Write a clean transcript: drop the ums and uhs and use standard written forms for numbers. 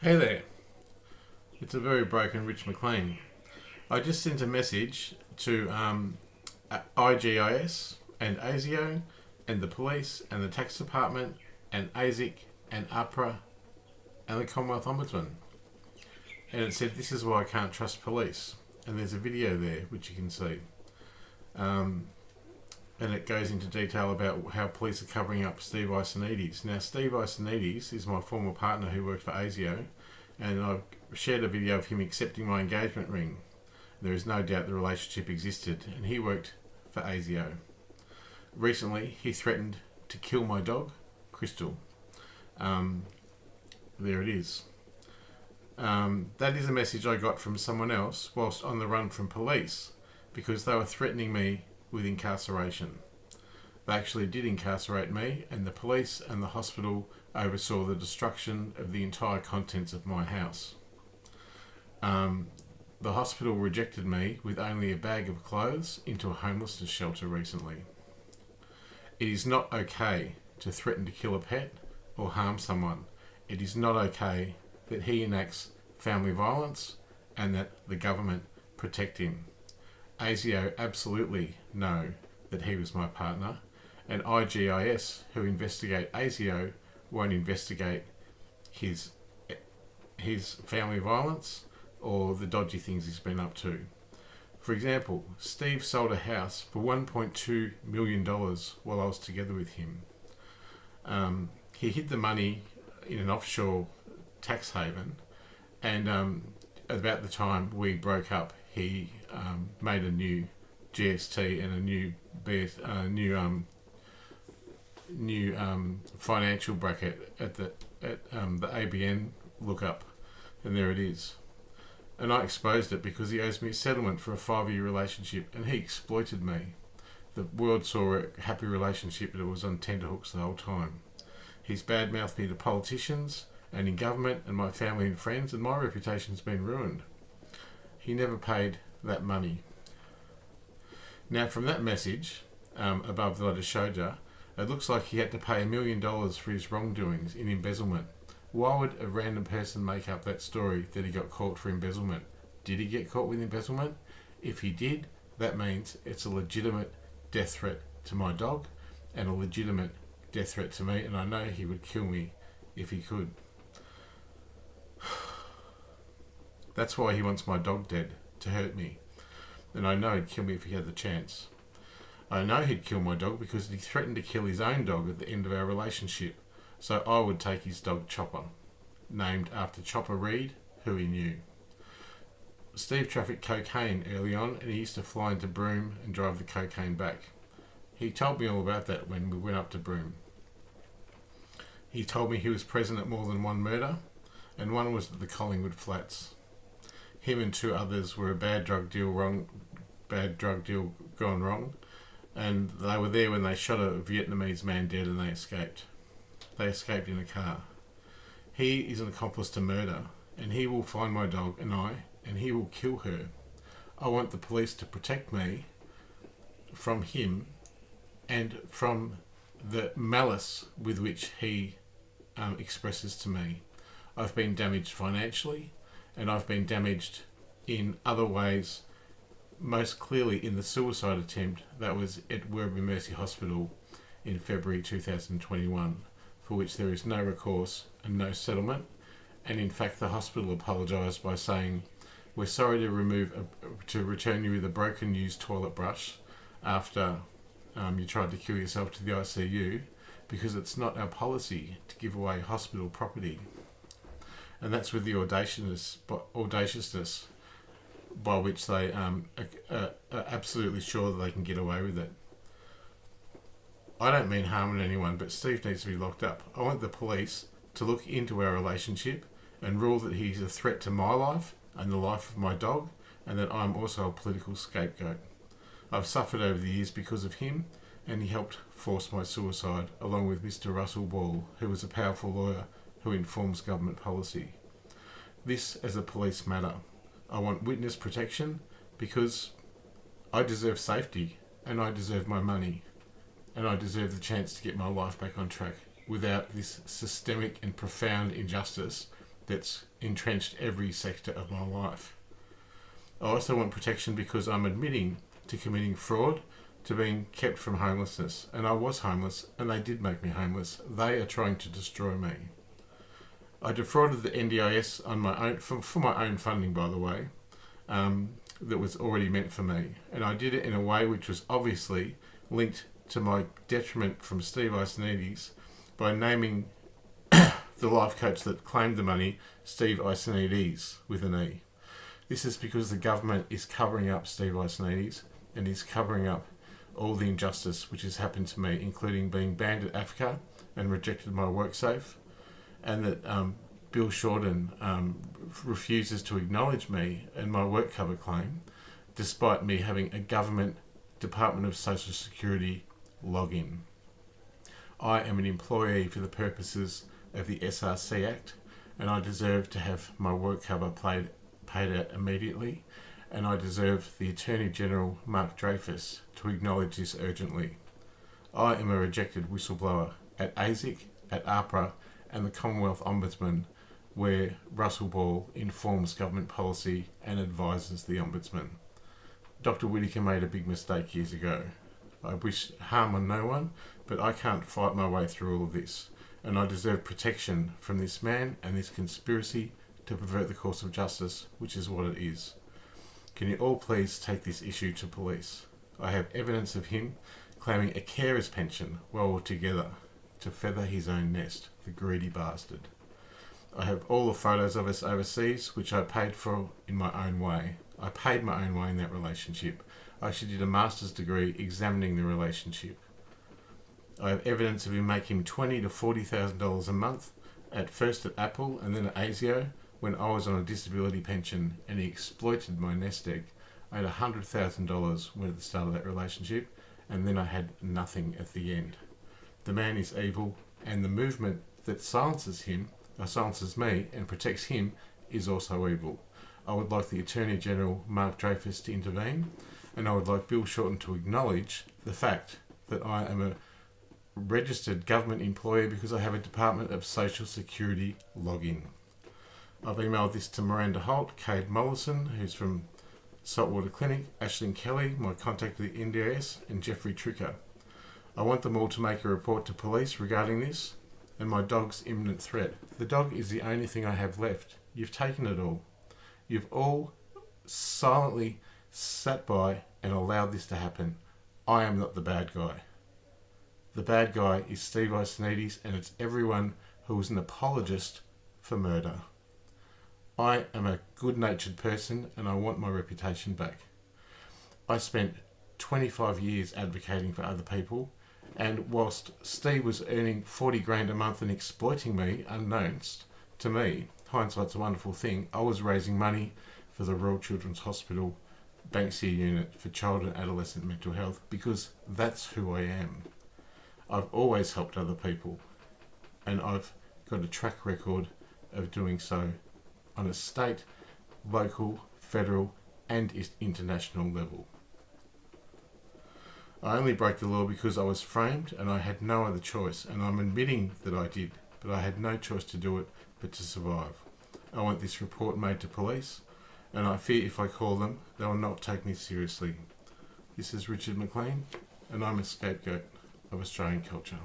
Hey there, it's a very broken Rich McLean. I just sent a message to IGIS and ASIO and the police and the tax department and ASIC and APRA and the Commonwealth Ombudsman. And it said, this is why I can't trust police. And there's a video there which you can see. And it goes into detail about how police are covering up Steve Iasonidis. Now, Steve Iasonidis is my former partner who worked for ASIO, and I've shared a video of him accepting my engagement ring. There is no doubt the relationship existed, and he worked for ASIO. Recently, he threatened to kill my dog, Crystal. There it is. That is a message I got from someone else whilst on the run from police, because they were threatening me with incarceration. They actually did incarcerate me, and the police and the hospital oversaw the destruction of the entire contents of my house. The hospital rejected me with only a bag of clothes into a homelessness shelter recently. It is not okay to threaten to kill a pet or harm someone. It is not okay that he enacts family violence and that the government protect him. ASIO absolutely know that he was my partner, and IGIS, who investigate ASIO, won't investigate his family violence or the dodgy things he's been up to. For example, Steve sold a house for $1.2 million while I was together with him. He hid the money in an offshore tax haven, and about the time we broke up, he made a new GST and a new financial bracket at the ABN lookup, and there it is. And I exposed it because he owes me a settlement for a 5-year relationship, and he exploited me. The world saw a happy relationship, but it was on tenterhooks the whole time. He's badmouthed me to politicians and in government and my family and friends, and my reputation's been ruined. He never paid that money. Now, from that message above that I just showed you, it looks like he had to pay $1 million for his wrongdoings in embezzlement. Why would a random person make up that story that he got caught for embezzlement? Did he get caught with embezzlement? If he did, that means it's a legitimate death threat to my dog and a legitimate death threat to me, and I know he would kill me if he could. That's why he wants my dog dead, to hurt me. And I know he'd kill me if he had the chance. I know he'd kill my dog because he threatened to kill his own dog at the end of our relationship. So I would take his dog Chopper, named after Chopper Reed, who he knew. Steve trafficked cocaine early on, and he used to fly into Broome and drive the cocaine back. He told me all about that when we went up to Broome. He told me he was present at more than one murder, and one was at the Collingwood Flats. Him and 2 others were a bad drug deal gone wrong, and they were there when they shot a Vietnamese man dead and they escaped. They escaped in a car. He is an accomplice to murder, and he will find my dog and he will kill her. I want the police to protect me from him and from the malice with which he expresses to me. I've been damaged financially, and I've been damaged in other ways, most clearly in the suicide attempt that was at Werribee Mercy Hospital in February 2021, for which there is no recourse and no settlement. And in fact, the hospital apologised by saying, we're sorry to return you with a broken used toilet brush after you tried to kill yourself to the ICU, because it's not our policy to give away hospital property. And that's with the audaciousness by which they are absolutely sure that they can get away with it. I don't mean harming anyone, but Steve needs to be locked up. I want the police to look into our relationship and rule that he's a threat to my life and the life of my dog, and that I'm also a political scapegoat. I've suffered over the years because of him, and he helped force my suicide, along with Mr. Russell Ball, who is a powerful lawyer who informs government policy. This as a police matter. I want witness protection because I deserve safety, and I deserve my money, and I deserve the chance to get my life back on track without this systemic and profound injustice that's entrenched every sector of my life. I also want protection because I'm admitting to committing fraud, to being kept from homelessness. And I was homeless, and they did make me homeless. They are trying to destroy me. I defrauded the NDIS on my own, for my own funding, by the way, that was already meant for me. And I did it in a way which was obviously linked to my detriment from Steve Iasonidis by naming the life coach that claimed the money Steve Iasonidis with an E. This is because the government is covering up Steve Iasonidis and is covering up all the injustice which has happened to me, including being banned at APRA and rejected my WorkSafe, and that Bill Shorten refuses to acknowledge me and my work cover claim, despite me having a government Department of Social Security login. I am an employee for the purposes of the SRC Act, and I deserve to have my work cover paid out immediately, and I deserve the Attorney General Mark Dreyfus to acknowledge this urgently. I am a rejected whistleblower at ASIC, at APRA, and the Commonwealth Ombudsman, where Russell Ball informs government policy and advises the Ombudsman. Dr. Whittaker made a big mistake years ago. I wish harm on no one, but I can't fight my way through all of this, and I deserve protection from this man and this conspiracy to pervert the course of justice, which is what it is. Can you all please take this issue to police? I have evidence of him claiming a carer's pension while we're together to feather his own nest, the greedy bastard. I have all the photos of us overseas, which I paid for in my own way. I paid my own way in that relationship. I actually did a master's degree examining the relationship. I have evidence of him making $20,000 to $40,000 a month, at first at Apple and then at ASIO, when I was on a disability pension, and he exploited my nest egg. I had $100,000 at the start of that relationship, and then I had nothing at the end. The man is evil, and the movement that silences me and protects him is also evil. I would like the Attorney General Mark Dreyfus to intervene, and I would like Bill Shorten to acknowledge the fact that I am a registered government employee because I have a Department of Social Security login. I've emailed this to Miranda Holt, Cade Mollison, who's from Saltwater Clinic, Ashlyn Kelly, my contact at the NDIS, and Jeffrey Tricker. I want them all to make a report to police regarding this and my dog's imminent threat. The dog is the only thing I have left. You've taken it all. You've all silently sat by and allowed this to happen. I am not the bad guy. The bad guy is Steve Iasonidis, and it's everyone who is an apologist for murder. I am a good-natured person, and I want my reputation back. I spent 25 years advocating for other people, and whilst Steve was earning 40 grand a month and exploiting me unbeknownst to me, hindsight's a wonderful thing, I was raising money for the Royal Children's Hospital Banksia unit for child and adolescent mental health, because that's who I am. I've always helped other people, and I've got a track record of doing so on a state, local, federal, and international level. I only broke the law because I was framed and I had no other choice, and I'm admitting that I did, but I had no choice to do it but to survive. I want this report made to police, and I fear if I call them, they will not take me seriously. This is Richard McLean, and I'm a scapegoat of Australian culture.